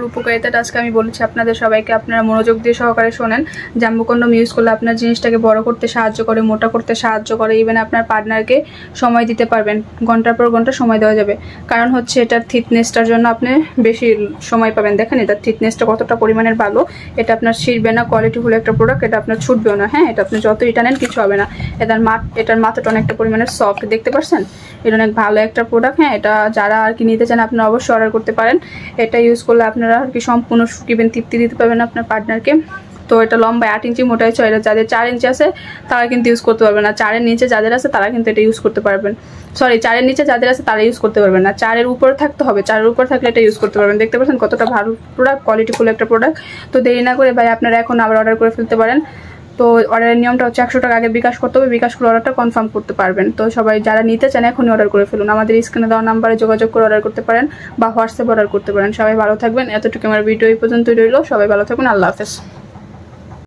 উপকারিতাটা আজকে আমি বলেছি আপনাদের সবাইকে, আপনারা মনোযোগ দিয়ে সহকারে শোনেন। জাম্বু কন্ডম ইউজ করলে আপনার জিনিসটাকে বড় করতে সাহায্য করে, মোটা করতে সাহায্য করে, ইভেন আপনার পার্টনারকে সময় দিতে পারবেন, ঘন্টার পর ঘন্টা সময় দেওয়া যাবে। কারণ হচ্ছে এটার থিকনেসটার জন্য আপনি বেশি সময় পাবেন। দেখেন এটার থিকনেসটা কতটা পরিমাণের ভালো, এটা আপনার ছিঁড়বে না, কোয়ালিটিফুল একটা প্রোডাক্ট, এটা আপনার ছুটবেও না। হ্যাঁ, এটা আপনি যত এটা নেন কিছু হবে না। এটার মাথাটা অনেকটা পরিমাণের সফট, দেখতে পাচ্ছেন, এটা অনেক ভালো একটা প্রোডাক্ট। হ্যাঁ, এটা যারা আর কি নিতে চান আপনারা অবশ্যই অর্ডার করতে পারেন। এটা ইউজ করলে আপনারা আর কি সম্পূর্ণ শুকিবেন, তৃপ্তি দিতে পারবেন আপনার পার্টনারকে। তো এটা লম্বায় 8 ইঞ্চি, মোটা হচ্ছে। এটা যাদের 4 ইঞ্চি আছে তারা কিন্তু ইউজ করতে পারবেন না, 4-এর নিচে যাদের আছে তারা কিন্তু এটা ইউজ করতে পারবেন। সরি, 4-এর নিচে যাদের আছে তারা ইউজ করতে পারবেন না, 4-এর উপরে থাকতে হবে। 4-এর উপর থাকলে এটা ইউজ করতে পারবেন। দেখতে পাচ্ছেন কতটা ভালো প্রোডাক্ট, কোয়ালিটিফুল একটা প্রোডাক্ট। তো দেরি না করে ভাই আপনারা এখন আবার অর্ডার করে ফেলতে পারেন। তো অর্ডারের নিয়মটা হচ্ছে 100 টাকা আগে বিকাশ করতে হবে, বিকাশ করে অর্ডারটা কনফার্ম করতে পারবেন। তো সবাই যারা নিতে চান এখনই অর্ডার করে ফেলুন। আমাদের স্ক্রিনে দেওয়া নাম্বারে যোগাযোগ করে অর্ডার করতে পারেন বা হোয়াটসঅ্যাপে অর্ডার করতে পারেন। সবাই ভালো থাকবেন। এতটুকু আমার ভিডিও এই পর্যন্তই রইল। সবাই ভালো থাকবেন। আল্লাহ হাফেজ।